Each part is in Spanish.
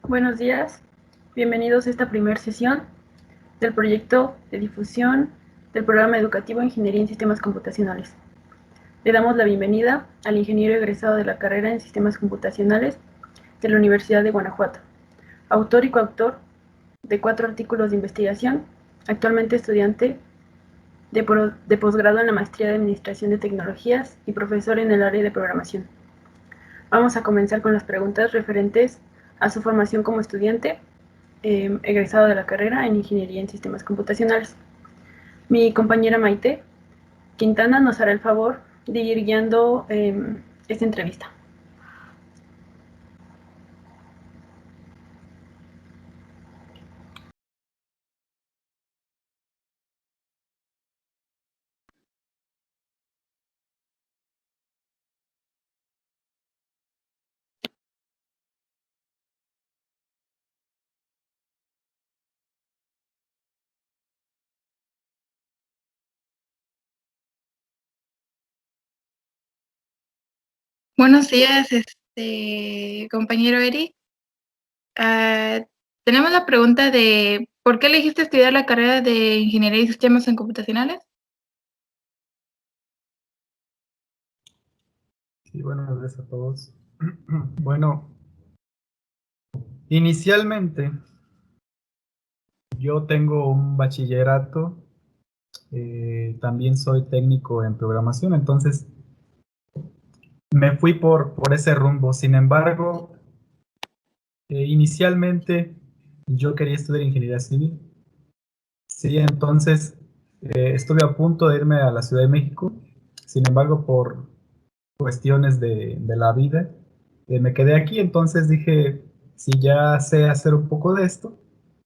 Buenos días, bienvenidos a esta primera sesión del proyecto de difusión del programa educativo Ingeniería en Sistemas Computacionales. Le damos la bienvenida al ingeniero egresado de la carrera en Sistemas Computacionales de la Universidad de Guanajuato, autor y coautor de 4 artículos de investigación, actualmente estudiante de posgrado en la maestría de Administración de Tecnologías y profesor en el área de programación. Vamos a comenzar con las preguntas referentes a su formación como estudiante egresado de la carrera en Ingeniería en Sistemas Computacionales. Mi compañera Maite Quintana nos hará el favor de ir guiando esta entrevista. Buenos días, compañero Eri. Tenemos la pregunta de ¿por qué elegiste estudiar la carrera de Ingeniería y Sistemas en Computacionales? Sí, buenos días a todos. Bueno, inicialmente yo tengo un bachillerato, también soy técnico en programación, entonces me fui por ese rumbo. Sin embargo, inicialmente yo quería estudiar ingeniería civil. Sí, entonces estuve a punto de irme a la Ciudad de México. Sin embargo, por cuestiones de la vida, me quedé aquí. Entonces dije, si ya sé hacer un poco de esto,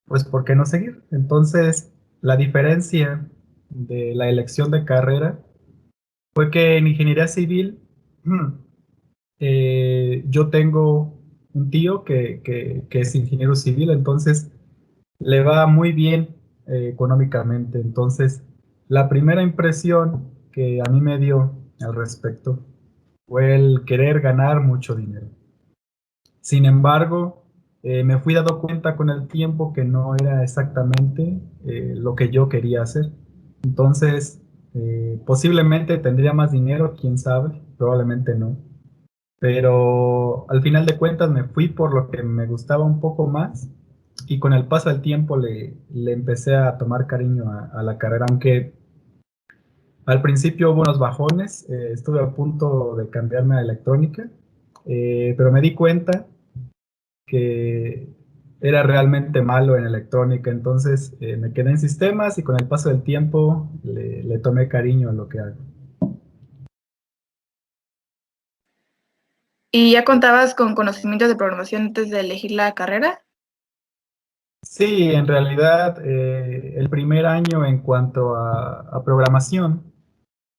pues ¿por qué no seguir? Entonces, la diferencia de la elección de carrera fue que en ingeniería civil yo tengo un tío que es ingeniero civil, entonces le va muy bien económicamente. Entonces, la primera impresión que a mí me dio al respecto fue el querer ganar mucho dinero. Sin embargo, me fui dando cuenta con el tiempo que no era exactamente lo que yo quería hacer. Entonces, posiblemente tendría más dinero, quién sabe, probablemente no. Pero al final de cuentas me fui por lo que me gustaba un poco más y con el paso del tiempo le empecé a tomar cariño a la carrera, aunque al principio hubo unos bajones, estuve a punto de cambiarme a electrónica, pero me di cuenta que era realmente malo en electrónica, entonces me quedé en sistemas y con el paso del tiempo le tomé cariño a lo que hago. ¿Y ya contabas con conocimientos de programación antes de elegir la carrera? Sí, en realidad el primer año en cuanto a programación,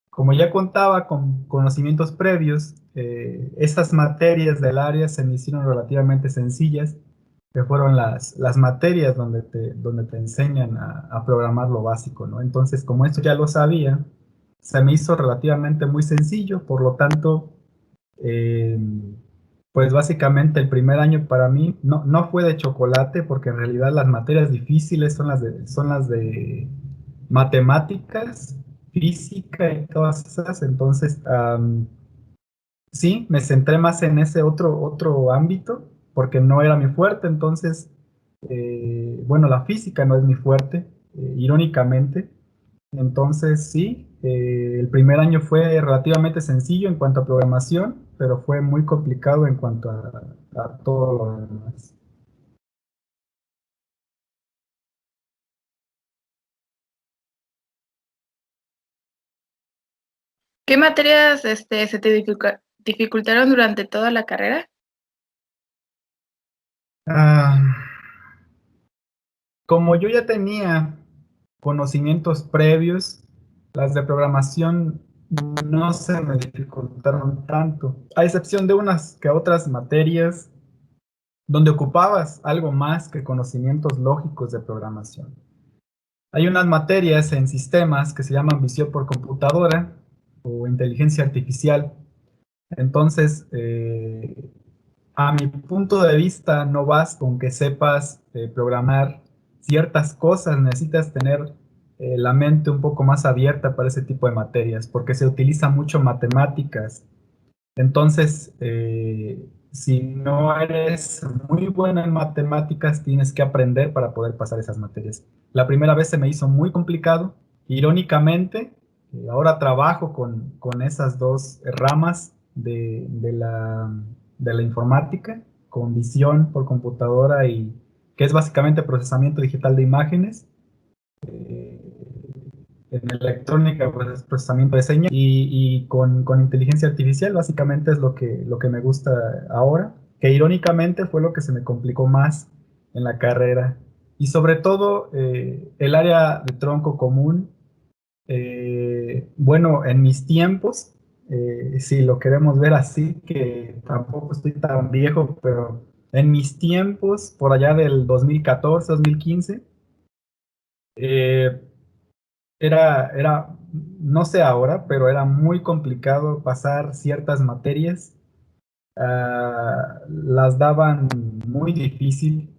como ya contaba con conocimientos previos, estas materias del área se me hicieron relativamente sencillas, que fueron las materias donde te enseñan a programar lo básico, ¿no? Entonces, como esto ya lo sabía, se me hizo relativamente muy sencillo, por lo tanto, eh, pues básicamente el primer año para mí no fue de chocolate, porque en realidad las materias difíciles son las de matemáticas, física y todas esas. Entonces, sí, me centré más en ese otro ámbito, porque no era mi fuerte. Entonces, bueno, la física no es mi fuerte, irónicamente. Entonces, sí, el primer año fue relativamente sencillo en cuanto a programación, pero fue muy complicado en cuanto a todo lo demás. ¿Qué materias se te dificultaron durante toda la carrera? Ah, como yo ya tenía conocimientos previos, las de programación no se me dificultaron tanto, a excepción de unas que otras materias donde ocupabas algo más que conocimientos lógicos de programación. Hay unas materias en sistemas que se llaman visión por computadora o inteligencia artificial. Entonces, a mi punto de vista, no vas con que sepas programar ciertas cosas, necesitas tener la mente un poco más abierta para ese tipo de materias, porque se utiliza mucho matemáticas. Entonces, si no eres muy buena en matemáticas, tienes que aprender para poder pasar esas materias. La primera vez se me hizo muy complicado. Irónicamente, ahora trabajo con esas dos ramas de la informática, con visión por computadora y que es básicamente procesamiento digital de imágenes. Eh, en electrónica, pues es procesamiento de señas y con inteligencia artificial, básicamente es lo que me gusta ahora, que irónicamente fue lo que se me complicó más en la carrera. Y sobre todo el área de tronco común, bueno, en mis tiempos, si lo queremos ver así, que tampoco estoy tan viejo, pero en mis tiempos, por allá del 2014, 2015, eh, no sé ahora, pero era muy complicado pasar ciertas materias. Las daban muy difícil,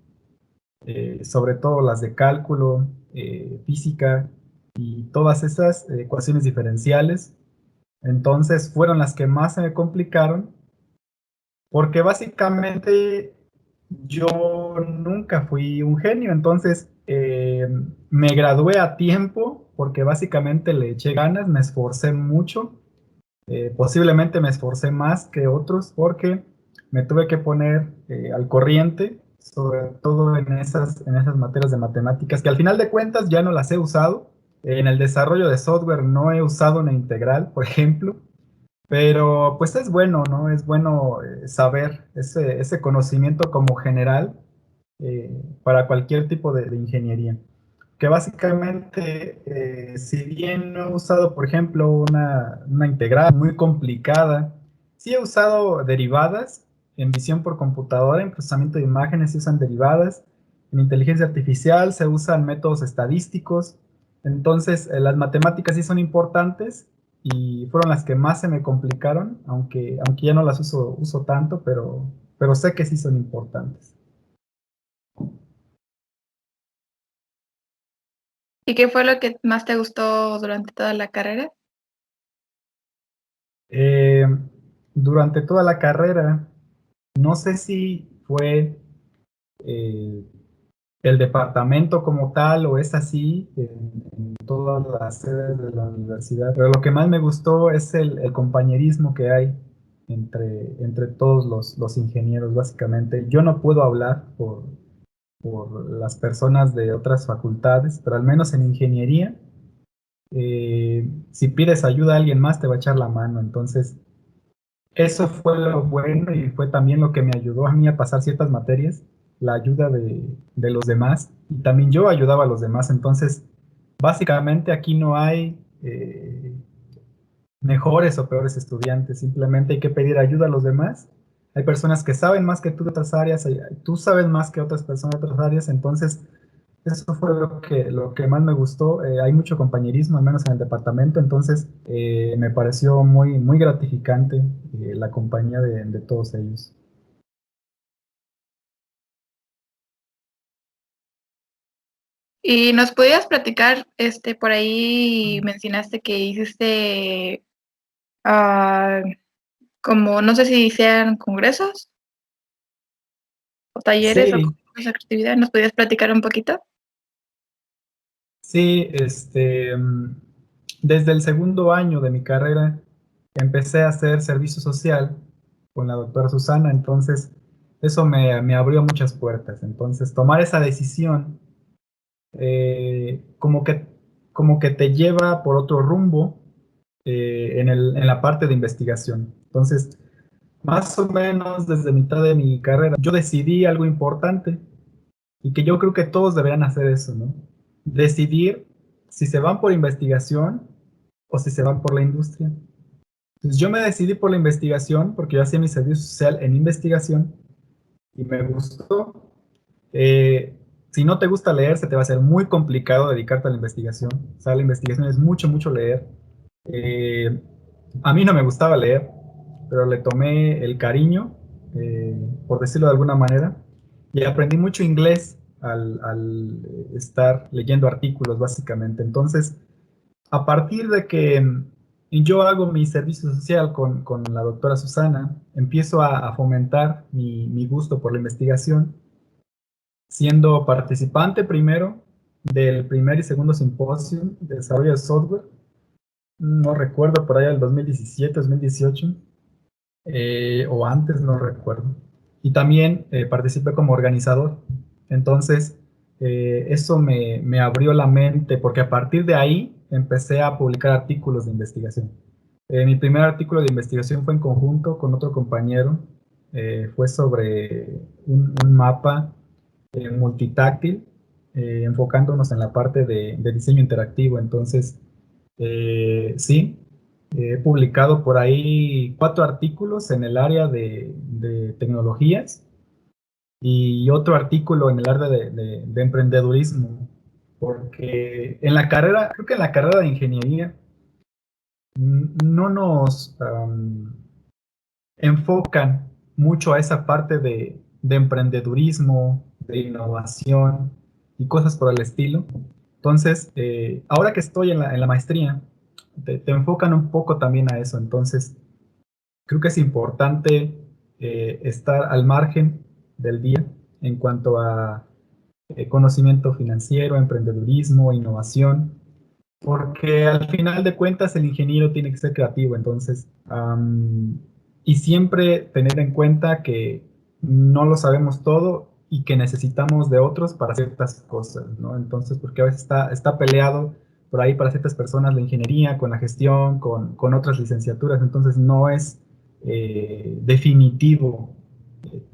sobre todo las de cálculo, física y todas esas ecuaciones diferenciales. Entonces fueron las que más se me complicaron porque básicamente yo nunca fui un genio, entonces me gradué a tiempo porque básicamente le eché ganas, me esforcé mucho, posiblemente me esforcé más que otros porque me tuve que poner al corriente, sobre todo en esas materias de matemáticas que al final de cuentas ya no las he usado. En el desarrollo de software no he usado una integral, por ejemplo, pero pues es bueno, ¿no? Es bueno saber ese conocimiento como general para cualquier tipo de ingeniería. Que básicamente, si bien no he usado, por ejemplo, una integral muy complicada, sí he usado derivadas en visión por computadora, en procesamiento de imágenes se usan derivadas, en inteligencia artificial se usan métodos estadísticos, entonces las matemáticas sí son importantes y fueron las que más se me complicaron, aunque ya no las uso tanto, pero sé que sí son importantes. ¿Y qué fue lo que más te gustó durante toda la carrera? Eh, durante toda la carrera, no sé si fue eh, el departamento como tal o es así en todas las sedes de la universidad, pero lo que más me gustó es el compañerismo que hay entre todos los ingenieros, básicamente. Yo no puedo hablar por las personas de otras facultades, pero al menos en ingeniería, si pides ayuda a alguien más, te va a echar la mano. Entonces, eso fue lo bueno y fue también lo que me ayudó a mí a pasar ciertas materias, la ayuda de los demás y también yo ayudaba a los demás. Entonces, básicamente aquí no hay mejores o peores estudiantes, simplemente hay que pedir ayuda a los demás. Hay personas que saben más que tú de otras áreas, tú sabes más que otras personas de otras áreas, entonces eso fue lo que más me gustó. Hay mucho compañerismo, al menos en el departamento, entonces me pareció muy gratificante la compañía de todos ellos. ¿Y nos podías platicar, por ahí mencionaste que hiciste, ah, como, no sé si sean congresos o talleres o Sí, esa actividad, ¿nos podías platicar un poquito? sí, desde el segundo año de mi carrera empecé a hacer servicio social con la doctora Susana, entonces eso me abrió muchas puertas. Entonces, tomar esa decisión eh, como que, como que te lleva por otro rumbo en la parte de investigación. Entonces, más o menos desde mitad de mi carrera, yo decidí algo importante y que yo creo que todos deberían hacer eso, ¿no? Decidir si se van por investigación o si se van por la industria. Entonces, yo me decidí por la investigación porque yo hacía mi servicio social en investigación y me gustó. Si no te gusta leer, se te va a hacer muy complicado dedicarte a la investigación. O sea, la investigación es mucho leer. Eh, a mí no me gustaba leer, pero le tomé el cariño. por decirlo de alguna manera, y aprendí mucho inglés al estar leyendo artículos, básicamente. Entonces, a partir de que yo hago mi servicio social con la doctora Susana, empiezo a fomentar mi gusto por la investigación, siendo participante primero del primer y segundo simposio de desarrollo de software, no recuerdo, por allá del 2017, 2018, o antes, no recuerdo. Y también participé como organizador. Entonces, eso me abrió la mente, porque a partir de ahí empecé a publicar artículos de investigación. Mi primer artículo de investigación fue en conjunto con otro compañero. Fue sobre un mapa multitáctil, enfocándonos en la parte de diseño interactivo. Entonces, sí, he publicado por ahí 4 artículos en el área de tecnologías y otro artículo en el área de emprendedurismo, porque en la carrera, creo que en la carrera de ingeniería no nos enfocan mucho a esa parte de emprendedurismo, de innovación y cosas por el estilo. Entonces, ahora que estoy en la maestría, te enfocan un poco también a eso. Entonces, creo que es importante estar al margen del día en cuanto a conocimiento financiero, emprendedurismo, innovación, porque al final de cuentas el ingeniero tiene que ser creativo. Entonces, y siempre tener en cuenta que no lo sabemos todo y que necesitamos de otros para ciertas cosas, ¿no? Entonces, porque a veces está peleado por ahí para ciertas personas la ingeniería con la gestión, con otras licenciaturas. Entonces no es definitivo.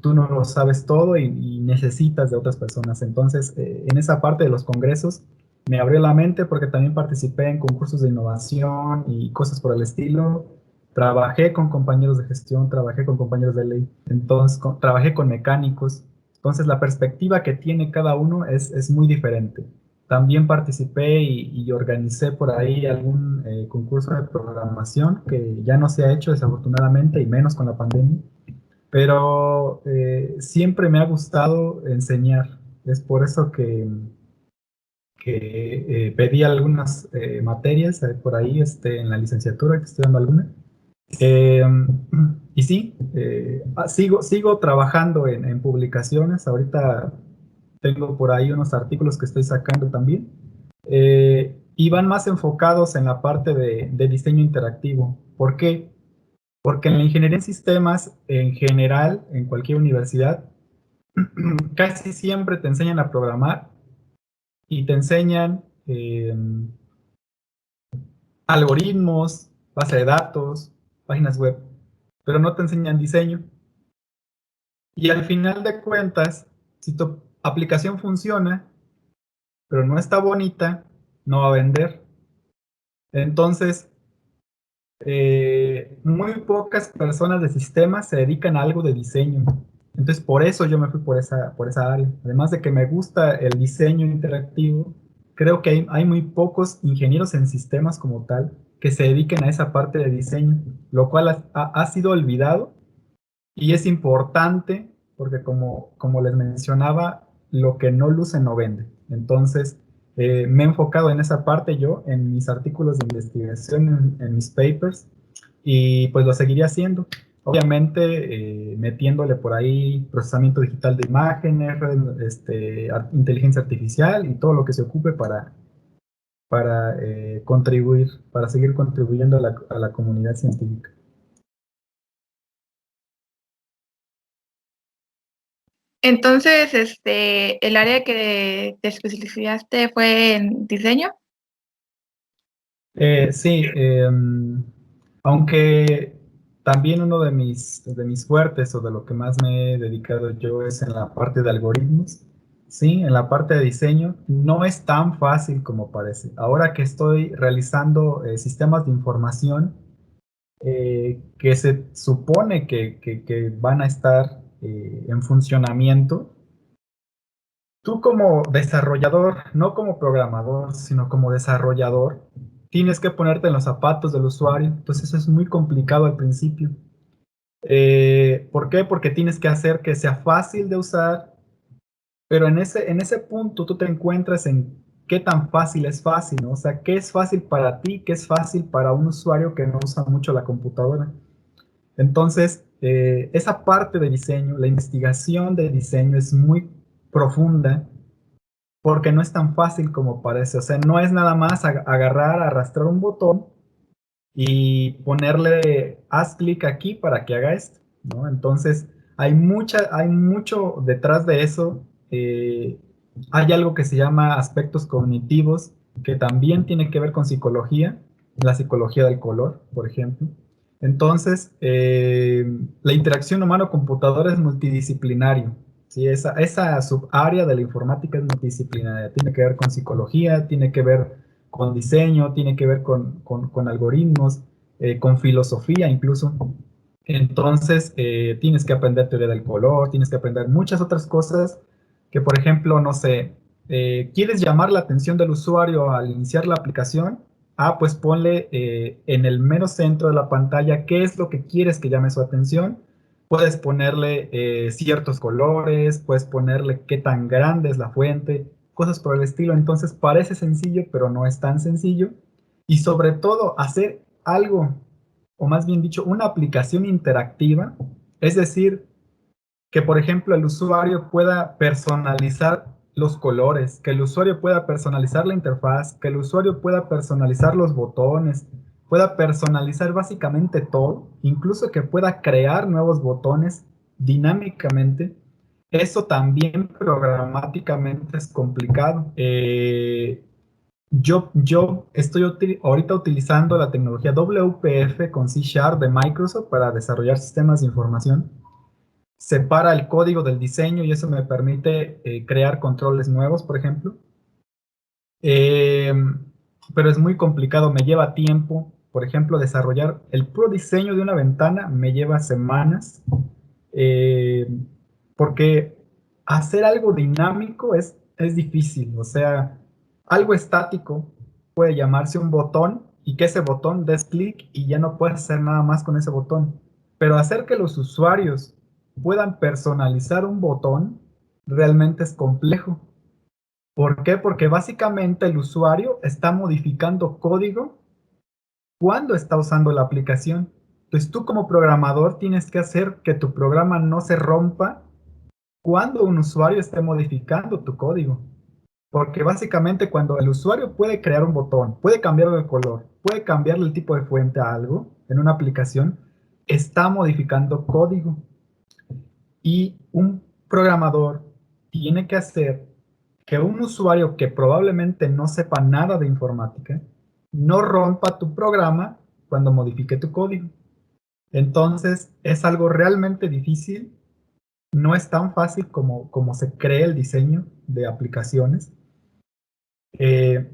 Tú no lo sabes todo y necesitas de otras personas. Entonces, en esa parte de los congresos me abrió la mente, porque también participé en concursos de innovación y cosas por el estilo. Trabajé con compañeros de gestión, trabajé con compañeros de ley, entonces trabajé con mecánicos. Entonces, la perspectiva que tiene cada uno es muy diferente. También participé y organicé por ahí algún concurso de programación que ya no se ha hecho, desafortunadamente, y menos con la pandemia. Pero siempre me ha gustado enseñar. Es por eso que pedí algunas materias por ahí en la licenciatura, que estoy dando alguna. Eh, y sí, sigo trabajando en publicaciones. Ahorita tengo por ahí unos artículos que estoy sacando también. Y van más enfocados en la parte de diseño interactivo. ¿Por qué? Porque en la ingeniería en sistemas, en general, en cualquier universidad, casi siempre te enseñan a programar y te enseñan algoritmos, base de datos, páginas web, pero no te enseñan diseño. Y al final de cuentas, si tu aplicación funciona, pero no está bonita, no va a vender. Entonces, muy pocas personas de sistemas se dedican a algo de diseño. Entonces, por eso yo me fui por esa área. Además de que me gusta el diseño interactivo, creo que hay muy pocos ingenieros en sistemas como tal que se dediquen a esa parte de diseño, lo cual ha sido olvidado y es importante porque como les mencionaba, lo que no luce no vende. Entonces, me he enfocado en esa parte yo, en mis artículos de investigación, en mis papers, y pues lo seguiría haciendo. Obviamente, metiéndole por ahí procesamiento digital de imágenes, inteligencia artificial y todo lo que se ocupe para contribuir, para seguir contribuyendo a la comunidad científica. Entonces, el área que te especializaste fue en diseño. Sí, aunque también uno de mis fuertes o de lo que más me he dedicado yo es en la parte de algoritmos. Sí, en la parte de diseño no es tan fácil como parece. Ahora que estoy realizando sistemas de información que se supone que van a estar en funcionamiento, tú como desarrollador, no como programador, sino como desarrollador, tienes que ponerte en los zapatos del usuario. Entonces eso es muy complicado al principio. ¿Por qué? Porque tienes que hacer que sea fácil de usar, pero en ese punto tú te encuentras en qué tan fácil, ¿no? O sea, qué es fácil para ti, qué es fácil para un usuario que no usa mucho la computadora. Entonces, esa parte de diseño, la investigación de diseño es muy profunda porque no es tan fácil como parece. O sea, no es nada más agarrar, arrastrar un botón y ponerle, haz clic aquí para que haga esto, ¿no? Entonces, hay mucho detrás de eso. Hay algo que se llama aspectos cognitivos, que también tiene que ver con psicología, la psicología del color, por ejemplo. Entonces, la interacción humano-computadora es multidisciplinario. ¿Sí? Esa subárea de la informática es multidisciplinaria. Tiene que ver con psicología, tiene que ver con diseño, tiene que ver con algoritmos, con filosofía incluso. Entonces, tienes que aprender teoría del color, tienes que aprender muchas otras cosas que, por ejemplo, no sé, ¿quieres llamar la atención del usuario al iniciar la aplicación? Ah, pues ponle en el mero centro de la pantalla qué es lo que quieres que llame su atención. Puedes ponerle ciertos colores, puedes ponerle qué tan grande es la fuente, cosas por el estilo. Entonces parece sencillo, pero no es tan sencillo. Y sobre todo, hacer algo, o más bien dicho, una aplicación interactiva, es decir, que por ejemplo el usuario pueda personalizar los colores, que el usuario pueda personalizar la interfaz, que el usuario pueda personalizar los botones, pueda personalizar básicamente todo, incluso que pueda crear nuevos botones dinámicamente. Eso también programáticamente es complicado. Yo estoy ahorita utilizando la tecnología WPF con C Sharp de Microsoft para desarrollar sistemas de información. Separa el código del diseño y eso me permite crear controles nuevos, por ejemplo. Eh, pero es muy complicado, me lleva tiempo. Por ejemplo, desarrollar el puro diseño de una ventana me lleva semanas, eh, porque hacer algo dinámico es difícil. O sea, algo estático puede llamarse un botón y que ese botón des clic y ya no puedes hacer nada más con ese botón. Pero hacer que los usuarios puedan personalizar un botón realmente es complejo. ¿Por qué? Porque básicamente el usuario está modificando código cuando está usando la aplicación. Entonces tú como programador tienes que hacer que tu programa no se rompa cuando un usuario esté modificando tu código. Porque básicamente cuando el usuario puede crear un botón, puede cambiarle el color, puede cambiarle el tipo de fuente a algo en una aplicación, está modificando código. Y un programador tiene que hacer que un usuario que probablemente no sepa nada de informática no rompa tu programa cuando modifique tu código. Entonces es algo realmente difícil, no es tan fácil como se cree el diseño de aplicaciones.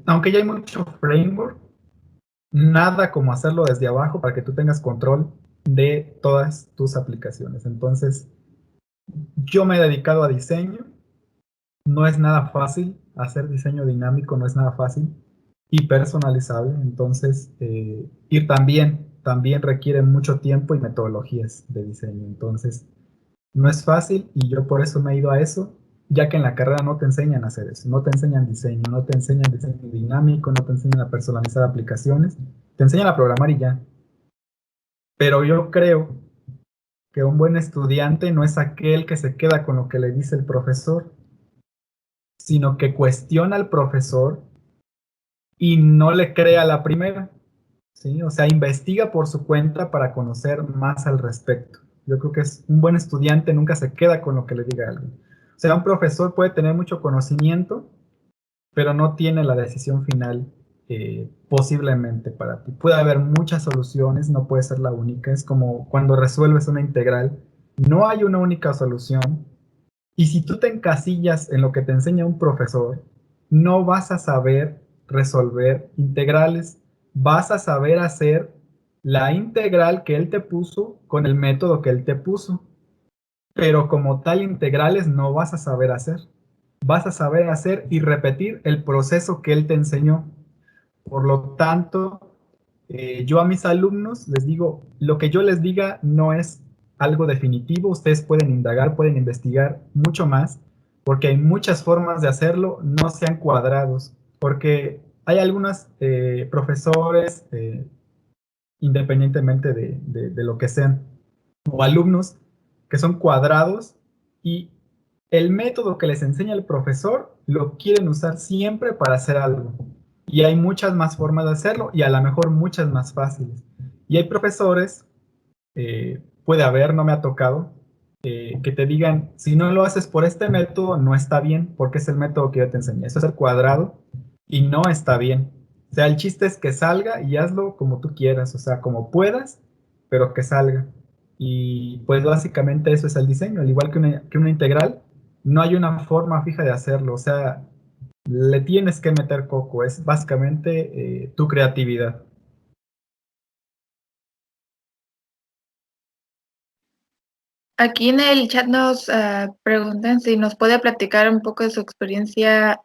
Aunque ya hay mucho framework, nada como hacerlo desde abajo para que tú tengas control de todas tus aplicaciones. Entonces, yo me he dedicado a diseño. No es nada fácil hacer diseño dinámico, no es nada fácil y personalizable. Entonces, y también requiere mucho tiempo y metodologías de diseño. Entonces, no es fácil y yo por eso me he ido a eso, ya que en la carrera no te enseñan a hacer eso, no te enseñan diseño, no te enseñan diseño dinámico, no te enseñan a personalizar aplicaciones, te enseñan a programar y ya. Pero yo creo que un buen estudiante no es aquel que se queda con lo que le dice el profesor, sino que cuestiona al profesor y no le crea la primera, ¿sí? O sea, investiga por su cuenta para conocer más al respecto. Yo creo que es un buen estudiante, nunca se queda con lo que le diga alguien. O sea, un profesor puede tener mucho conocimiento, pero no tiene la decisión final posiblemente para ti. Puede haber muchas soluciones, no puede ser la única. Es como cuando resuelves una integral, no hay una única solución. Y si tú te encasillas en lo que te enseña un profesor, no vas a saber resolver integrales, vas a saber hacer la integral que él te puso con el método que él te puso, pero como tal integrales no vas a saber hacer. Vas a saber hacer y repetir el proceso que él te enseñó. Por lo tanto, yo a mis alumnos les digo, lo que yo les diga no es algo definitivo, ustedes pueden indagar, pueden investigar mucho más, porque hay muchas formas de hacerlo, no sean cuadrados, porque hay algunos profesores, independientemente de lo que sean, o alumnos que son cuadrados y el método que les enseña el profesor lo quieren usar siempre para hacer algo. Y hay muchas más formas de hacerlo y a lo mejor muchas más fáciles. Y hay profesores, puede haber, no me ha tocado, que te digan, si no lo haces por este método, no está bien, porque es el método que yo te enseñé. Eso es el cuadrado y no está bien. O sea, el chiste es que salga y hazlo como tú quieras, o sea, como puedas, pero que salga. Y pues básicamente eso es el diseño, al igual que una integral, no hay una forma fija de hacerlo, o sea, le tienes que meter coco, es básicamente tu creatividad. Aquí en el chat nos preguntan si nos puede platicar un poco de su experiencia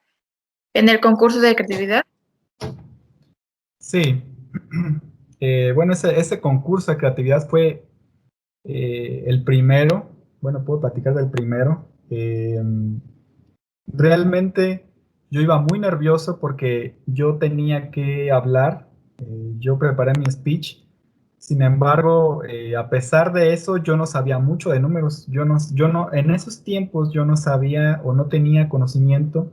en el concurso de creatividad. Sí, bueno, ese concurso de creatividad fue el primero, bueno, puedo platicar del primero. Realmente yo iba muy nervioso porque yo tenía que hablar, yo preparé mi speech, sin embargo, a pesar de eso, yo no sabía mucho de números, en esos tiempos yo no sabía o no tenía conocimiento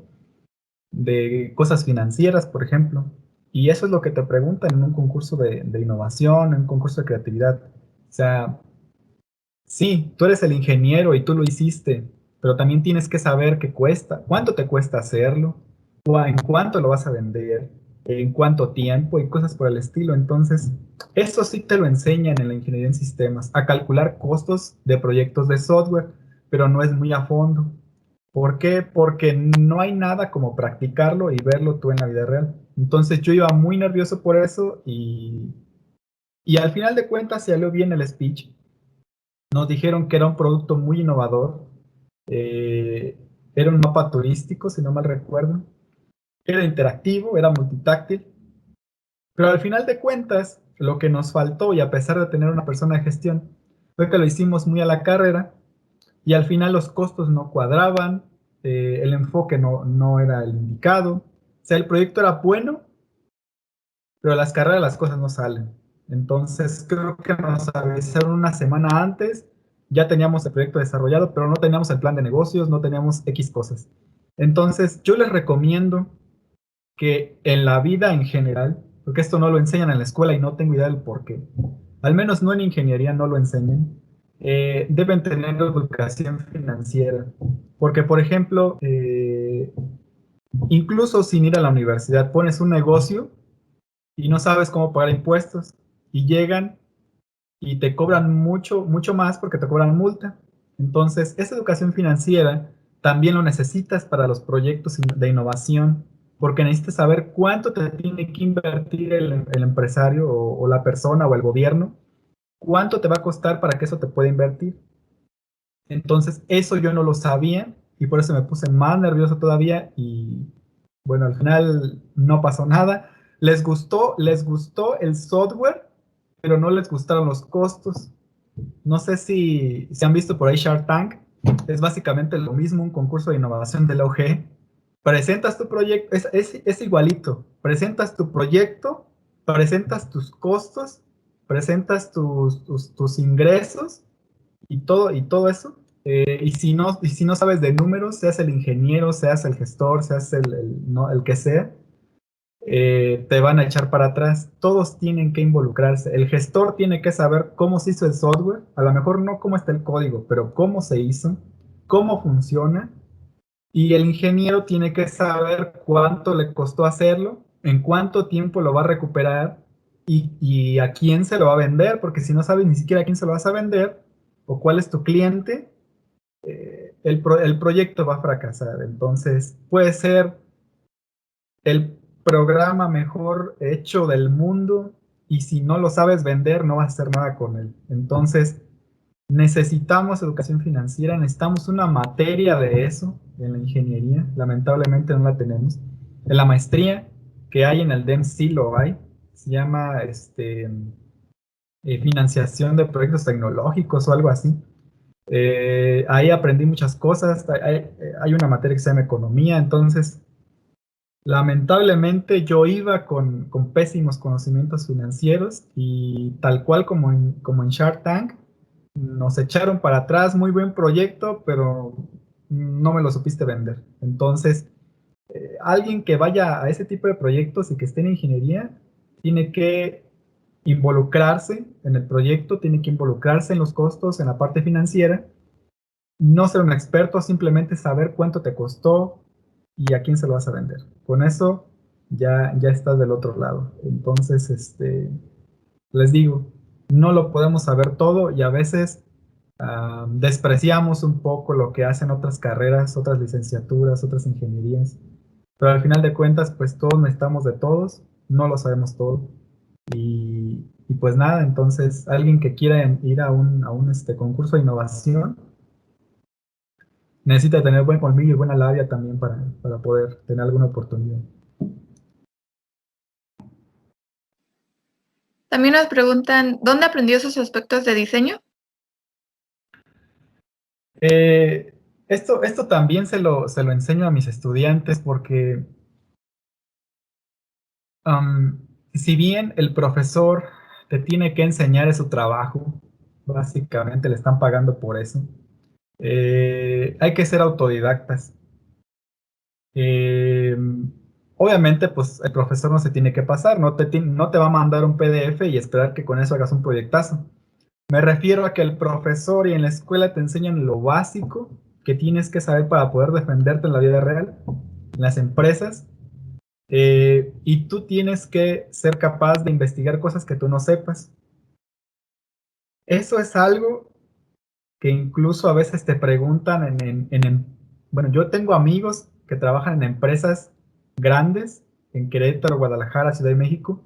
de cosas financieras, por ejemplo, y eso es lo que te preguntan en un concurso de innovación, en un concurso de creatividad. O sea, sí, tú eres el ingeniero y tú lo hiciste, pero también tienes que saber qué cuesta, cuánto te cuesta hacerlo, en cuánto lo vas a vender, en cuánto tiempo y cosas por el estilo. Entonces, eso sí te lo enseñan en la ingeniería en sistemas, a calcular costos de proyectos de software, pero no es muy a fondo. ¿Por qué? Porque no hay nada como practicarlo y verlo tú en la vida real. Entonces yo iba muy nervioso por eso y al final de cuentas salió bien el speech. Nos dijeron que era un producto muy innovador. eh, Era un mapa turístico, si no mal recuerdo. Era interactivo, era multitáctil. Pero al final de cuentas, lo que nos faltó, y a pesar de tener una persona de gestión, fue que lo hicimos muy a la carrera y al final los costos no cuadraban, el enfoque no era el indicado. O sea, el proyecto era bueno, pero a las carreras las cosas no salen. Entonces creo que nos avisaron una semana antes, ya teníamos el proyecto desarrollado, pero no teníamos el plan de negocios, no teníamos X cosas. Entonces yo les recomiendo que en la vida en general, porque esto no lo enseñan en la escuela y no tengo idea del por qué, al menos no en ingeniería no lo enseñan, deben tener educación financiera. Porque, por ejemplo, incluso sin ir a la universidad, pones un negocio y no sabes cómo pagar impuestos y llegan y te cobran mucho, mucho más porque te cobran multa. Entonces, esa educación financiera también lo necesitas para los proyectos de innovación, porque necesitas saber cuánto te tiene que invertir el empresario o la persona o el gobierno, cuánto te va a costar para que eso te pueda invertir. Entonces, eso yo no lo sabía y por eso me puse más nervioso todavía y bueno, al final no pasó nada. Les gustó el software, pero no les gustaron los costos. No sé si han visto por ahí Shark Tank. Es básicamente lo mismo, un concurso de innovación de la OG. Presentas tu proyecto, es igualito. Presentas tu proyecto, presentas tus costos, presentas tus ingresos y todo eso. Y si no sabes de números, seas el ingeniero, seas el gestor, seas no, el que sea, te van a echar para atrás. Todos tienen que involucrarse. El gestor tiene que saber cómo se hizo el software, a lo mejor no cómo está el código, pero cómo se hizo, cómo funciona. Y el ingeniero tiene que saber cuánto le costó hacerlo, en cuánto tiempo lo va a recuperar y a quién se lo va a vender, porque si no sabes ni siquiera a quién se lo vas a vender o cuál es tu cliente, el proyecto va a fracasar. Entonces, puede ser el programa mejor hecho del mundo y si no lo sabes vender, no vas a hacer nada con él. Entonces, necesitamos educación financiera, necesitamos una materia de eso en la ingeniería. Lamentablemente no la tenemos. En la maestría que hay en el DEM sí lo hay. Se llama financiación de proyectos tecnológicos o algo así. Ahí aprendí muchas cosas. Hay una materia que se llama economía, entonces lamentablemente yo iba con pésimos conocimientos financieros y tal cual como en Shark Tank, nos echaron para atrás, muy buen proyecto, pero no me lo supiste vender. Entonces, alguien que vaya a ese tipo de proyectos y que esté en ingeniería, tiene que involucrarse en el proyecto, tiene que involucrarse en los costos, en la parte financiera, no ser un experto, simplemente saber cuánto te costó y a quién se lo vas a vender. Con eso ya estás del otro lado. Entonces, les digo, no lo podemos saber todo y a veces despreciamos un poco lo que hacen otras carreras, otras licenciaturas, otras ingenierías. Pero al final de cuentas, pues todos necesitamos de todos, no lo sabemos todo. Y pues nada, entonces alguien que quiera ir a un concurso de innovación necesita tener buen colmillo y buena labia también para poder tener alguna oportunidad. También nos preguntan, ¿dónde aprendió esos aspectos de diseño? Esto también se lo enseño a mis estudiantes porque si bien el profesor te tiene que enseñar es su trabajo, básicamente le están pagando por eso, hay que ser autodidactas. Eh, Obviamente, pues el profesor no se tiene que pasar, no te va a mandar un PDF y esperar que con eso hagas un proyectazo. Me refiero a que el profesor y en la escuela te enseñan lo básico que tienes que saber para poder defenderte en la vida real, en las empresas, y tú tienes que ser capaz de investigar cosas que tú no sepas. Eso es algo que incluso a veces te preguntan bueno, yo tengo amigos que trabajan en empresas grandes, en Querétaro, Guadalajara, Ciudad de México,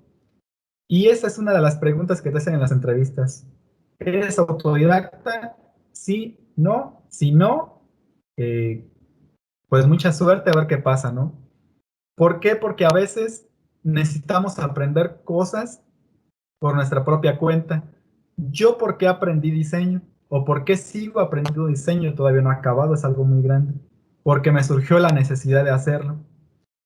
y esa es una de las preguntas que te hacen en las entrevistas. ¿Eres autodidacta? Sí, no. Si no, eh, pues mucha suerte a ver qué pasa, ¿no? ¿Por qué? Porque a veces necesitamos aprender cosas por nuestra propia cuenta. ¿Yo por qué aprendí diseño? ¿O por qué sigo aprendiendo diseño? Todavía no he acabado, es algo muy grande. Porque me surgió la necesidad de hacerlo.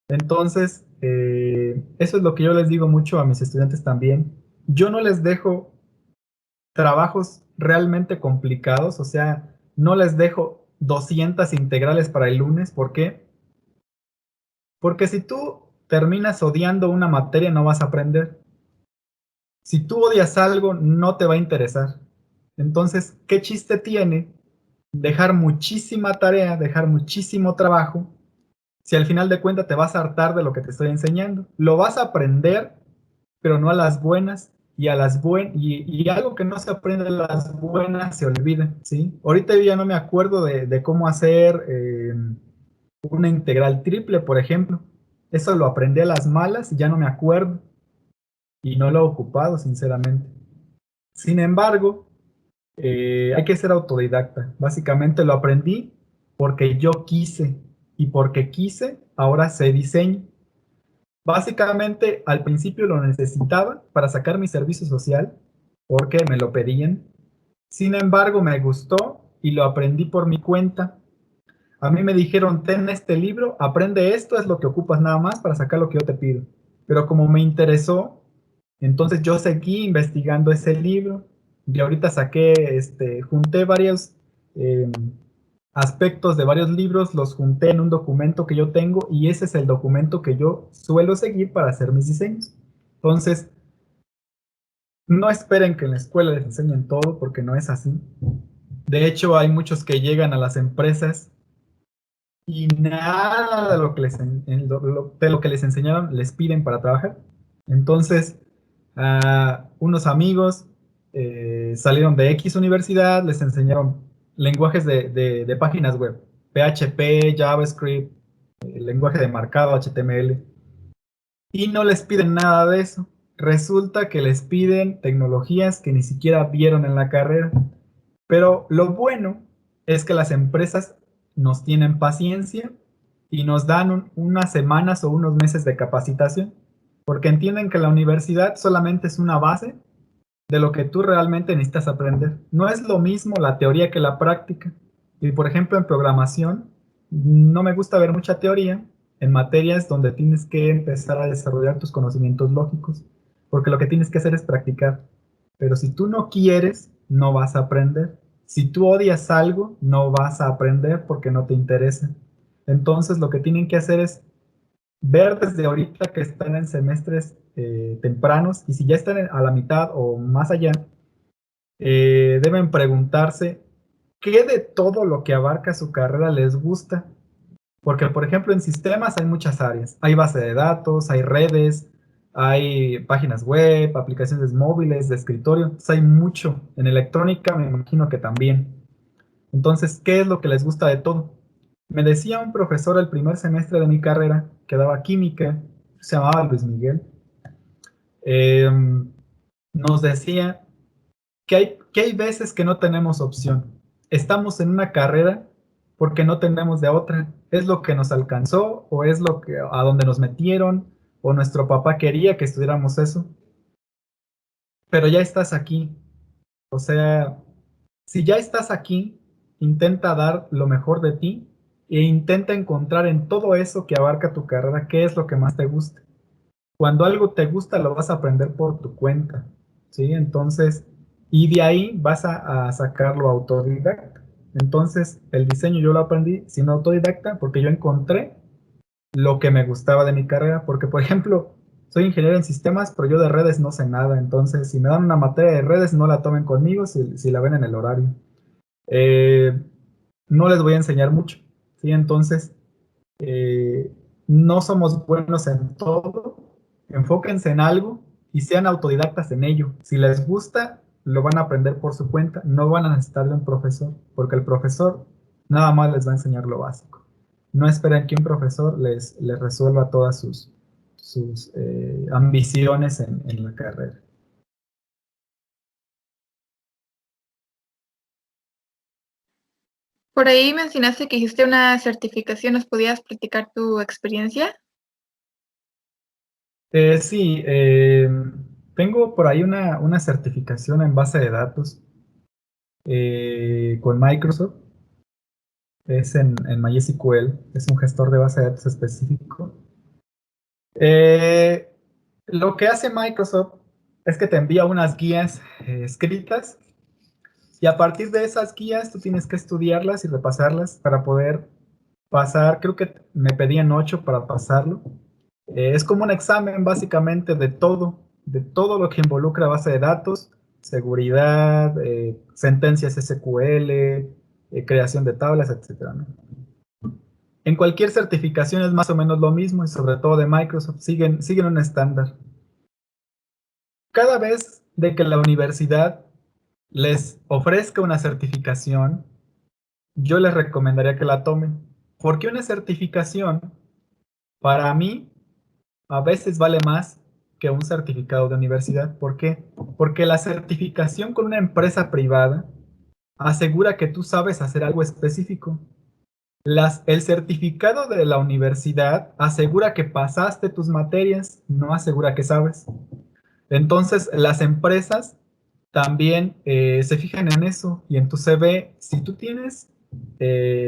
Entonces, eso es lo que yo les digo mucho a mis estudiantes también. Yo no les dejo trabajos realmente complicados, o sea, no les dejo 200 integrales para el lunes. ¿Por qué? Porque si tú terminas odiando una materia, no vas a aprender. Si tú odias algo, no te va a interesar. Entonces, ¿qué chiste tiene dejar muchísima tarea, dejar muchísimo trabajo, si al final de cuentas te vas a hartar de lo que te estoy enseñando? Lo vas a aprender, pero no a las buenas, y algo que no se aprende a las buenas se olvida, ¿sí? Ahorita yo ya no me acuerdo de cómo hacer una integral triple, por ejemplo. Eso lo aprendí a las malas y ya no me acuerdo y no lo he ocupado, sinceramente. Sin embargo, hay que ser autodidacta. Básicamente lo aprendí porque yo quise y porque quise, ahora sé diseño. Básicamente al principio lo necesitaba para sacar mi servicio social porque me lo pedían. Sin embargo, me gustó y lo aprendí por mi cuenta. A mí me dijeron, ten este libro, aprende esto, es lo que ocupas nada más para sacar lo que yo te pido. Pero como me interesó, entonces yo seguí investigando ese libro y ahorita junté varios eh, aspectos de varios libros, los junté en un documento que yo tengo y ese es el documento que yo suelo seguir para hacer mis diseños. Entonces, no esperen que en la escuela les enseñen todo porque no es así. De hecho, hay muchos que llegan a las empresas y nada de lo que les enseñaron les piden para trabajar. Entonces, unos amigos salieron de X universidad, les enseñaron lenguajes de páginas web, PHP, JavaScript, lenguaje de marcado, HTML, y no les piden nada de eso. Resulta que les piden tecnologías que ni siquiera vieron en la carrera. Pero lo bueno es que las empresas nos tienen paciencia y nos dan unas semanas o unos meses de capacitación, porque entienden que la universidad solamente es una base de lo que tú realmente necesitas aprender. No es lo mismo la teoría que la práctica. Y por ejemplo, en programación, no me gusta ver mucha teoría en materias donde tienes que empezar a desarrollar tus conocimientos lógicos, porque lo que tienes que hacer es practicar. Pero si tú no quieres, no vas a aprender. Si tú odias algo, no vas a aprender porque no te interesa. Entonces, lo que tienen que hacer es ver desde ahorita que están en semestres tempranos, y si ya están a la mitad o más allá, deben preguntarse qué de todo lo que abarca su carrera les gusta. Porque, por ejemplo, en sistemas hay muchas áreas. Hay base de datos, hay redes, hay páginas web, aplicaciones móviles, de escritorio. Entonces, hay mucho. En electrónica me imagino que también. Entonces, ¿qué es lo que les gusta de todo? Me decía un profesor el primer semestre de mi carrera, que daba química, se llamaba Luis Miguel, eh, nos decía que hay veces que no tenemos opción. Estamos en una carrera porque no tenemos de otra. Es lo que nos alcanzó o es lo que a donde nos metieron o nuestro papá quería que estudiáramos eso. Pero ya estás aquí. O sea, si ya estás aquí, intenta dar lo mejor de ti e intenta encontrar en todo eso que abarca tu carrera qué es lo que más te gusta. Cuando algo te gusta, lo vas a aprender por tu cuenta, ¿sí? Entonces, y de ahí vas a sacarlo autodidacta. Entonces, el diseño yo lo aprendí sin autodidacta porque yo encontré lo que me gustaba de mi carrera, porque, por ejemplo, soy ingeniero en sistemas, pero yo de redes no sé nada. Entonces, si me dan una materia de redes, no la tomen conmigo si la ven en el horario. Eh, no les voy a enseñar mucho, ¿sí? Entonces, eh, no somos buenos en todo, enfóquense en algo y sean autodidactas en ello. Si les gusta, lo van a aprender por su cuenta, no van a necesitar de un profesor, porque el profesor nada más les va a enseñar lo básico. No esperen que un profesor les resuelva todas sus ambiciones en la carrera. Por ahí mencionaste que hiciste una certificación, ¿nos podías platicar tu experiencia? Sí, tengo por ahí una certificación en base de datos con Microsoft. Es en MySQL, es un gestor de base de datos específico. Eh, lo que hace Microsoft es que te envía unas guías escritas y a partir de esas guías tú tienes que estudiarlas y repasarlas para poder pasar. Creo que me pedían 8 para pasarlo. Es como un examen básicamente de todo lo que involucra base de datos, seguridad, sentencias SQL, creación de tablas, etcétera, ¿no? En cualquier certificación es más o menos lo mismo y sobre todo de Microsoft siguen un estándar. Cada vez de que la universidad les ofrezca una certificación, yo les recomendaría que la tomen, porque una certificación para mí a veces vale más que un certificado de universidad. ¿Por qué? Porque la certificación con una empresa privada asegura que tú sabes hacer algo específico. El certificado de la universidad asegura que pasaste tus materias, no asegura que sabes. Entonces, las empresas también se fijan en eso y en tu CV. Si tú tienes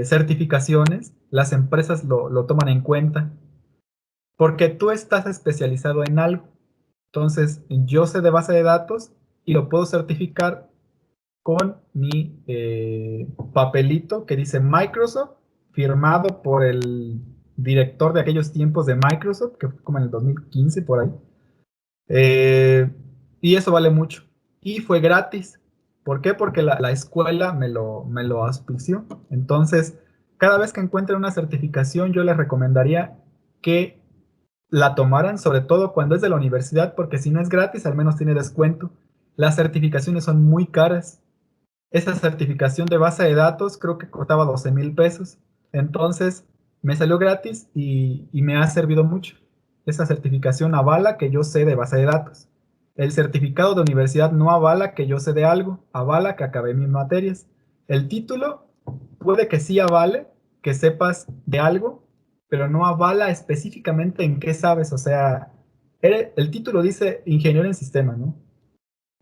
certificaciones, las empresas lo toman en cuenta porque tú estás especializado en algo. Entonces, yo sé de base de datos y lo puedo certificar con mi papelito que dice Microsoft, firmado por el director de aquellos tiempos de Microsoft, que fue como en el 2015 por ahí. Eh, y eso vale mucho. Y fue gratis. ¿Por qué? Porque la escuela me lo auspició. Entonces, cada vez que encuentren una certificación, yo les recomendaría que la tomaran, sobre todo cuando es de la universidad, porque si no es gratis, al menos tiene descuento. Las certificaciones son muy caras. Esa certificación de base de datos creo que costaba 12,000 pesos. Entonces, me salió gratis y me ha servido mucho. Esa certificación avala que yo sé de base de datos. El certificado de universidad no avala que yo sé de algo, avala que acabé mis materias. El título puede que sí avale que sepas de algo, pero no avala específicamente en qué sabes. O sea, el título dice ingeniero en sistema, ¿no?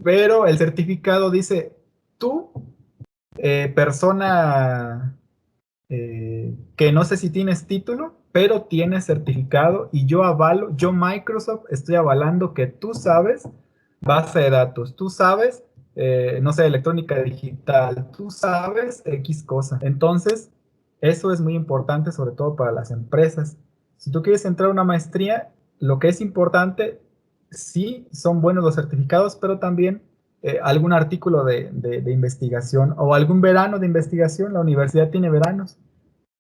pero el certificado dice, tú, persona que no sé si tienes título, pero tienes certificado y yo avalo, yo Microsoft estoy avalando que tú sabes base de datos, tú sabes, no sé, electrónica digital, tú sabes X cosa. Entonces, eso es muy importante, sobre todo para las empresas. Si tú quieres entrar a una maestría, lo que es importante, sí, son buenos los certificados, pero también algún artículo de investigación o algún verano de investigación. La universidad tiene veranos.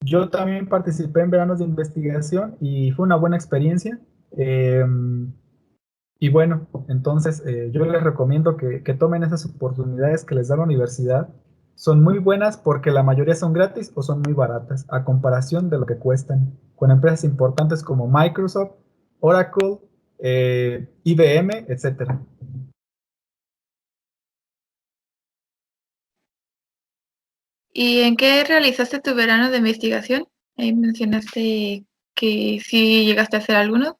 Yo también participé en veranos de investigación y fue una buena experiencia. Eh, y bueno, entonces yo les recomiendo que tomen esas oportunidades que les da la universidad. Son muy buenas porque la mayoría son gratis o son muy baratas a comparación de lo que cuestan con empresas importantes como Microsoft, Oracle, IBM, etcétera. ¿Y en qué realizaste tu verano de investigación? Ahí mencionaste que sí llegaste a hacer algunos.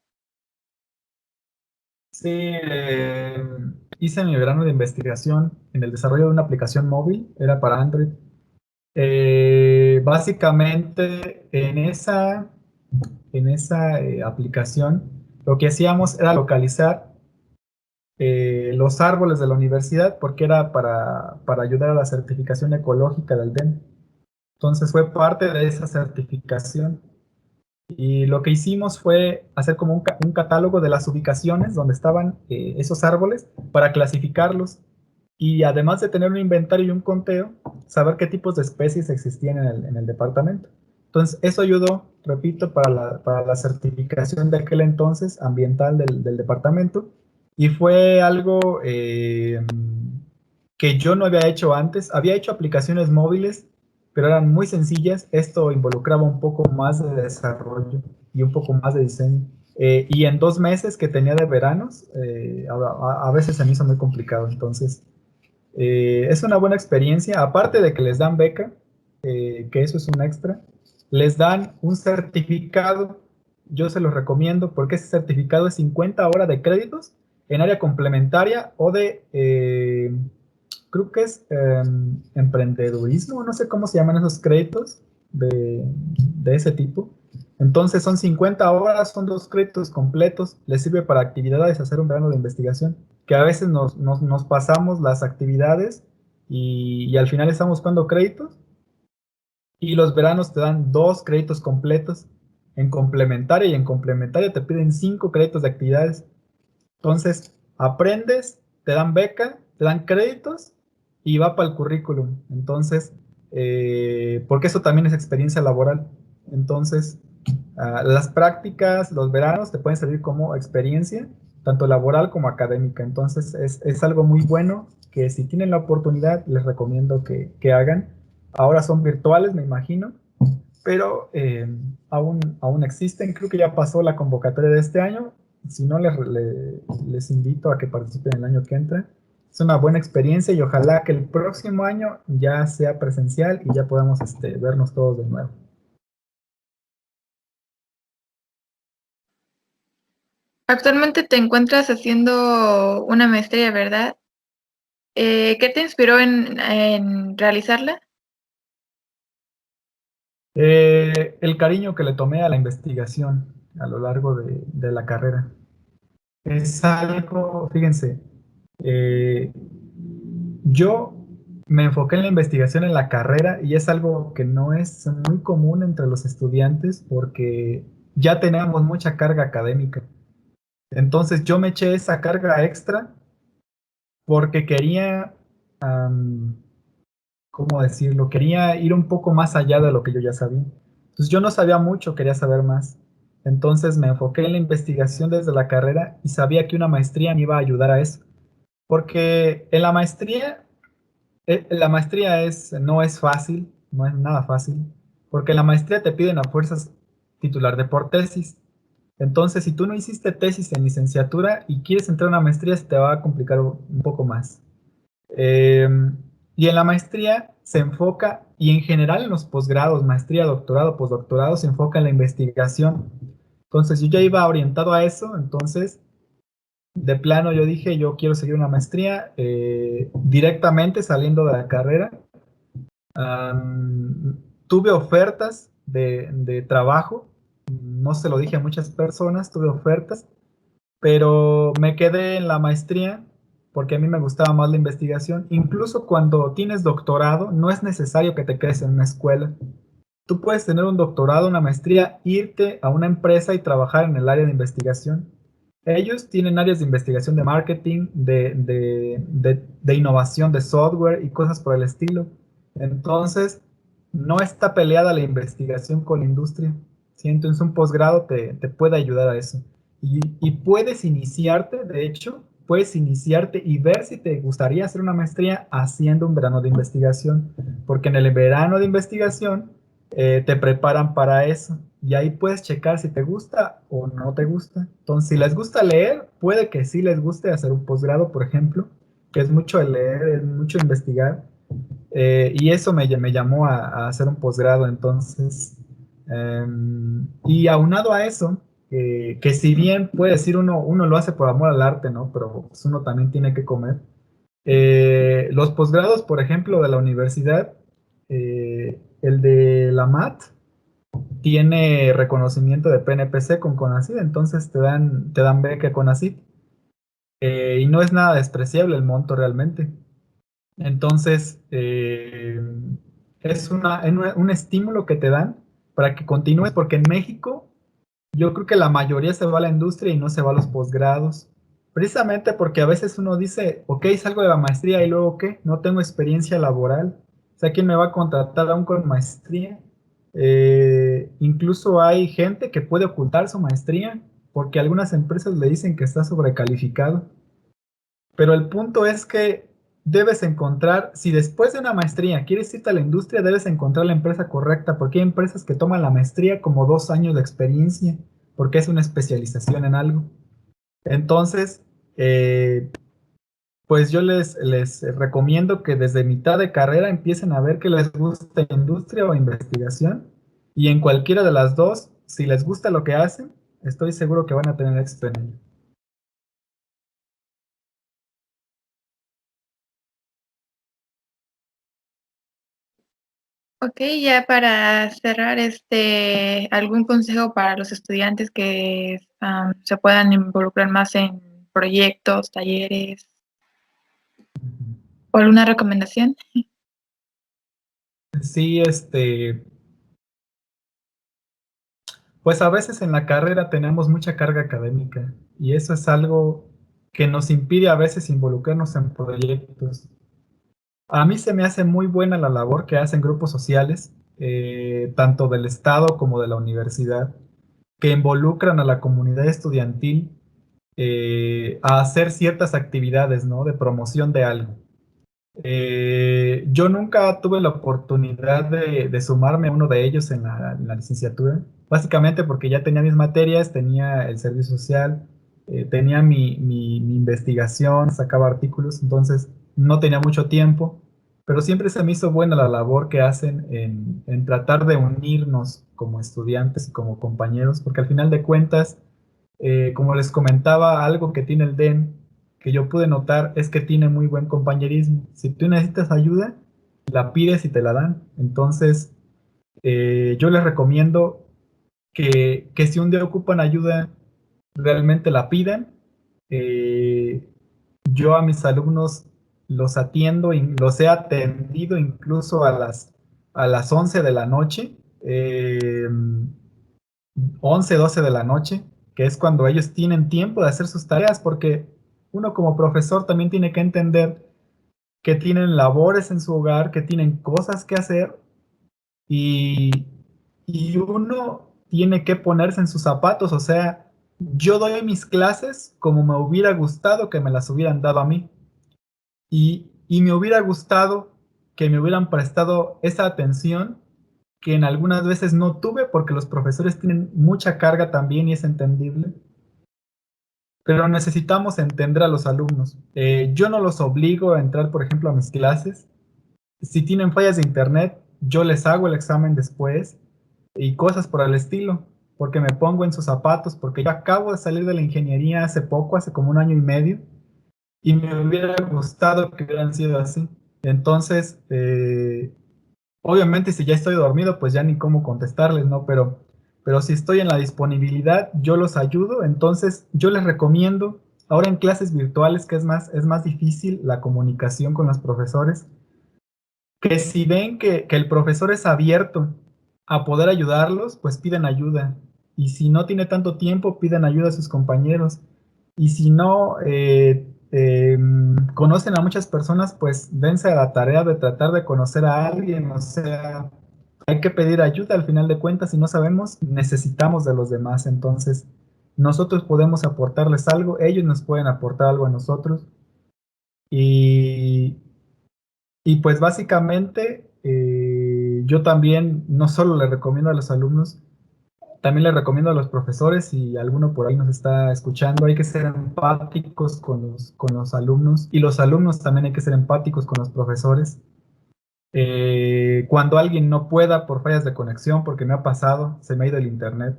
Sí, hice mi verano de investigación en el desarrollo de una aplicación móvil, era para Android. Básicamente en esa aplicación lo que hacíamos era localizar los árboles de la universidad porque era para ayudar a la certificación ecológica del DEN. Entonces fue parte de esa certificación. Y lo que hicimos fue hacer como un catálogo de las ubicaciones donde estaban esos árboles para clasificarlos y además de tener un inventario y un conteo, saber qué tipos de especies existían en el departamento. Entonces, eso ayudó, repito, para la certificación de aquel entonces ambiental del departamento y fue algo que yo no había hecho antes. Había hecho aplicaciones móviles pero eran muy sencillas. Esto involucraba un poco más de desarrollo y un poco más de diseño. Y en 2 meses que tenía de veranos, a veces se me hizo muy complicado. Entonces, es una buena experiencia. Aparte de que les dan beca, que eso es un extra, les dan un certificado. Yo se los recomiendo porque ese certificado es 50 horas de créditos en área complementaria o de creo que es emprendedurismo, no sé cómo se llaman esos créditos de ese tipo. Entonces son 50 horas, son 2 créditos completos, les sirve para actividades, hacer un verano de investigación, que a veces nos pasamos las actividades y al final estamos buscando créditos y los veranos te dan 2 créditos completos y en complementaria te piden 5 créditos de actividades. Entonces, aprendes, te dan beca, te dan créditos y va para el currículum. Entonces, porque eso también es experiencia laboral. Entonces, las prácticas, los veranos te pueden servir como experiencia, tanto laboral como académica. Entonces, es algo muy bueno que si tienen la oportunidad, les recomiendo que hagan. Ahora son virtuales, me imagino, pero aún existen. Creo que ya pasó la convocatoria de este año. Si no, les invito a que participen el año que entra. Es una buena experiencia y ojalá que el próximo año ya sea presencial y ya podamos vernos todos de nuevo. Actualmente te encuentras haciendo una maestría, ¿verdad? ¿Qué te inspiró en realizarla? El cariño que le tomé a la investigación a lo largo de la carrera. Es algo, fíjense, eh, yo me enfoqué en la investigación en la carrera y es algo que no es muy común entre los estudiantes porque ya teníamos mucha carga académica. Entonces yo me eché esa carga extra porque quería, ¿cómo decirlo? Quería ir un poco más allá de lo que yo ya sabía. Entonces yo no sabía mucho, quería saber más. Entonces me enfoqué en la investigación desde la carrera y sabía que una maestría me iba a ayudar a eso. Porque en la maestría no es fácil, no es nada fácil, porque en la maestría te piden a fuerzas titular de por tesis. Entonces, si tú no hiciste tesis en licenciatura y quieres entrar a una maestría, se te va a complicar un poco más. Eh, y en la maestría se enfoca, y en general en los posgrados, maestría, doctorado, postdoctorado, se enfoca en la investigación. Entonces, yo ya iba orientado a eso, entonces de plano yo dije, yo quiero seguir una maestría directamente saliendo de la carrera. Tuve ofertas de trabajo, no se lo dije a muchas personas, tuve ofertas, pero me quedé en la maestría porque a mí me gustaba más la investigación. Incluso cuando tienes doctorado, no es necesario que te quedes en una escuela. Tú puedes tener un doctorado, una maestría, irte a una empresa y trabajar en el área de investigación. Ellos tienen áreas de investigación de marketing, de innovación de software y cosas por el estilo. Entonces, no está peleada la investigación con la industria. ¿Sí? Entonces, un posgrado te puede ayudar a eso. Y puedes iniciarte, de hecho, puedes iniciarte y ver si te gustaría hacer una maestría haciendo un verano de investigación. Porque en el verano de investigación te preparan para eso. Y ahí puedes checar si te gusta o no te gusta. Entonces, si les gusta leer, puede que sí les guste hacer un posgrado, por ejemplo, que es mucho de leer, es mucho investigar. Y eso me llamó a hacer un posgrado. Entonces, y aunado a eso, que si bien puede decir uno lo hace por amor al arte, ¿no? Pero pues, uno también tiene que comer. Los posgrados, por ejemplo, de la universidad, el de la MAT, tiene reconocimiento de PNPC con CONACYT, entonces te dan beca CONACYT, y no es nada despreciable el monto realmente. Entonces, es un estímulo que te dan para que continúes, porque en México yo creo que la mayoría se va a la industria y no se va a los posgrados, precisamente porque a veces uno dice, ok, salgo de la maestría y luego ¿qué? No tengo experiencia laboral. O sea, ¿quién me va a contratar aún con maestría? Incluso hay gente que puede ocultar su maestría porque algunas empresas le dicen que está sobrecalificado. Pero el punto es que debes encontrar, si después de una maestría quieres irte a la industria, debes encontrar la empresa correcta, porque hay empresas que toman la maestría como 2 años de experiencia, porque es una especialización en algo. Entonces, pues yo les recomiendo que desde mitad de carrera empiecen a ver qué les gusta industria o investigación, y en cualquiera de las dos, si les gusta lo que hacen, estoy seguro que van a tener éxito en ello. Ok, ya para cerrar, ¿algún consejo para los estudiantes que se puedan involucrar más en proyectos, talleres o alguna recomendación? Sí, pues a veces en la carrera tenemos mucha carga académica y eso es algo que nos impide a veces involucrarnos en proyectos. A mí se me hace muy buena la labor que hacen grupos sociales, tanto del Estado como de la universidad, que involucran a la comunidad estudiantil a hacer ciertas actividades, ¿no? De promoción de algo. Yo nunca tuve la oportunidad de sumarme a uno de ellos en la licenciatura, básicamente porque ya tenía mis materias, tenía el servicio social, tenía mi investigación, sacaba artículos, entonces no tenía mucho tiempo, pero siempre se me hizo buena la labor que hacen en tratar de unirnos como estudiantes y como compañeros, porque al final de cuentas, como les comentaba, algo que tiene el DEN, que yo pude notar, es que tiene muy buen compañerismo. Si tú necesitas ayuda, la pides y te la dan. Entonces, yo les recomiendo que si un día ocupan ayuda, realmente la pidan. Eh, yo a mis alumnos los atiendo y los he atendido incluso a las 11 de la noche. 11, 12 de la noche, que es cuando ellos tienen tiempo de hacer sus tareas, porque uno como profesor también tiene que entender que tienen labores en su hogar, que tienen cosas que hacer, y, y uno tiene que ponerse en sus zapatos. O sea, yo doy mis clases como me hubiera gustado que me las hubieran dado a mí, y me hubiera gustado que me hubieran prestado esa atención que en algunas veces no tuve, porque los profesores tienen mucha carga también y es entendible, pero necesitamos entender a los alumnos. Yo no los obligo a entrar, por ejemplo, a mis clases. Si tienen fallas de internet, yo les hago el examen después y cosas por el estilo. porque me pongo en sus zapatos, porque yo acabo de salir de la ingeniería hace poco, hace como un año y medio, y me hubiera gustado que hubieran sido así. Entonces, obviamente si ya estoy dormido, pues ya ni cómo contestarles, ¿no? Pero si estoy en la disponibilidad, yo los ayudo. Entonces yo les recomiendo, ahora en clases virtuales, que es más difícil la comunicación con los profesores, que si ven que el profesor es abierto a poder ayudarlos, pues piden ayuda. Y si no tiene tanto tiempo, piden ayuda a sus compañeros. Y si no conocen a muchas personas, pues dense a la tarea de tratar de conocer a alguien. O sea, hay que pedir ayuda al final de cuentas. Si no sabemos, necesitamos de los demás. Entonces, nosotros podemos aportarles algo, ellos nos pueden aportar algo a nosotros. Y, y pues básicamente yo también no solo le recomiendo a los alumnos, también le recomiendo a los profesores, si alguno por ahí nos está escuchando, hay que ser empáticos con los alumnos y los alumnos también hay que ser empáticos con los profesores. Cuando alguien no pueda por fallas de conexión, porque me ha pasado, se me ha ido el internet,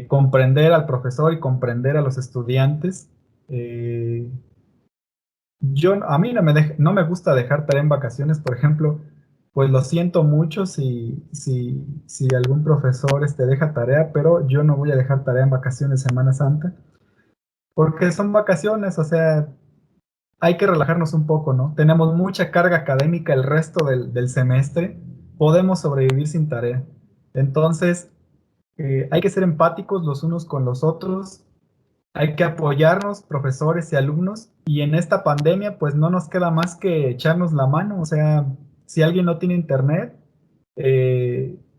comprender al profesor y comprender a los estudiantes. eh, a mí no me gusta dejar tarea en vacaciones, por ejemplo, pues lo siento mucho si algún profesor deja tarea, pero yo no voy a dejar tarea en vacaciones Semana Santa, porque son vacaciones, o sea, hay que relajarnos un poco, ¿no? Tenemos mucha carga académica el resto del semestre, podemos sobrevivir sin tarea. Entonces, hay que ser empáticos los unos con los otros, hay que apoyarnos, profesores y alumnos, y en esta pandemia pues no nos queda más que echarnos la mano. O sea, si alguien no tiene internet,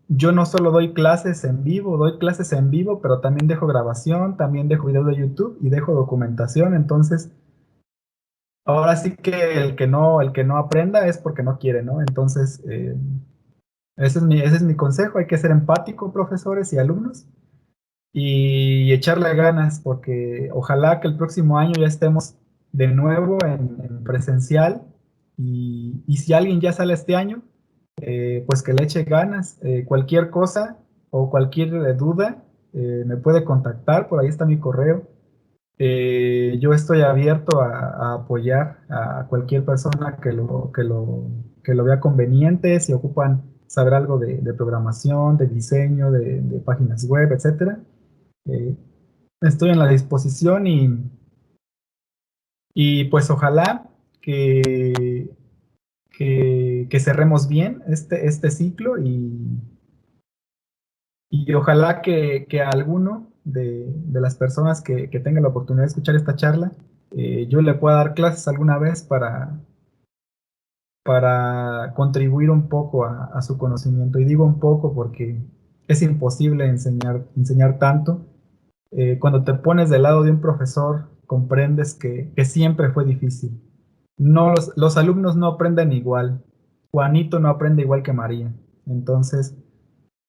yo no solo doy clases en vivo, doy clases en vivo, pero también dejo grabación, también dejo videos de YouTube y dejo documentación. Entonces, ahora sí que el que no aprenda es porque no quiere, ¿no? Entonces, ese es mi consejo, hay que ser empático, profesores y alumnos y echarle ganas, porque ojalá que el próximo año ya estemos de nuevo en presencial y si alguien ya sale este año, pues que le eche ganas. Cualquier cosa o cualquier duda, me puede contactar, por ahí está mi correo. Yo estoy abierto a apoyar a cualquier persona que lo vea conveniente, si ocupan saber algo de programación, de diseño, de páginas web, etcétera. Eh, Estoy en la disposición y pues ojalá que cerremos bien este ciclo y ojalá que a alguno de las personas que tenga la oportunidad de escuchar esta charla, yo le pueda dar clases alguna vez para contribuir un poco a su conocimiento. Y digo un poco porque es imposible enseñar tanto. Cuando te pones del lado de un profesor, comprendes que siempre fue difícil. No, los alumnos no aprenden igual. Juanito no aprende igual que María. Entonces,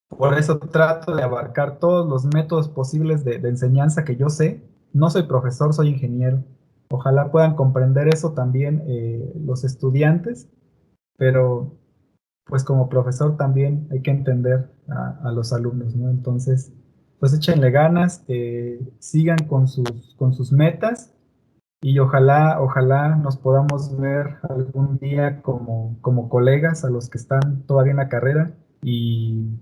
por eso trato de abarcar todos los métodos posibles de enseñanza que yo sé. No soy profesor, soy ingeniero. Ojalá puedan comprender eso también los estudiantes, pero pues como profesor también hay que entender a los alumnos, ¿no? Entonces, pues échenle ganas, sigan con sus metas y ojalá nos podamos ver algún día como colegas a los que están todavía en la carrera y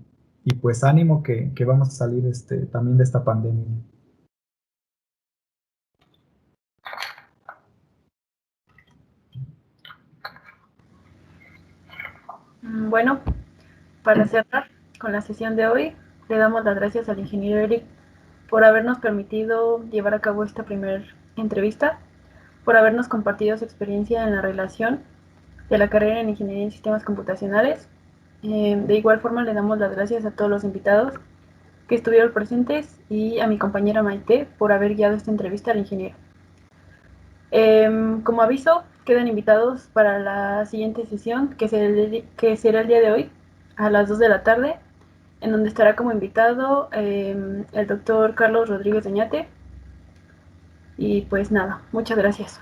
pues ánimo que vamos a salir también de esta pandemia. Bueno, para cerrar con la sesión de hoy, le damos las gracias al ingeniero Eric por habernos permitido llevar a cabo esta primera entrevista, por habernos compartido su experiencia en la relación de la carrera en Ingeniería en Sistemas Computacionales. De igual forma, le damos las gracias a todos los invitados que estuvieron presentes y a mi compañera Maite por haber guiado esta entrevista al ingeniero. Como aviso, quedan invitados para la siguiente sesión, que será el día de hoy, a las 2 de la tarde, en donde estará como invitado el doctor Carlos Rodríguez Oñate. Y pues nada, muchas gracias.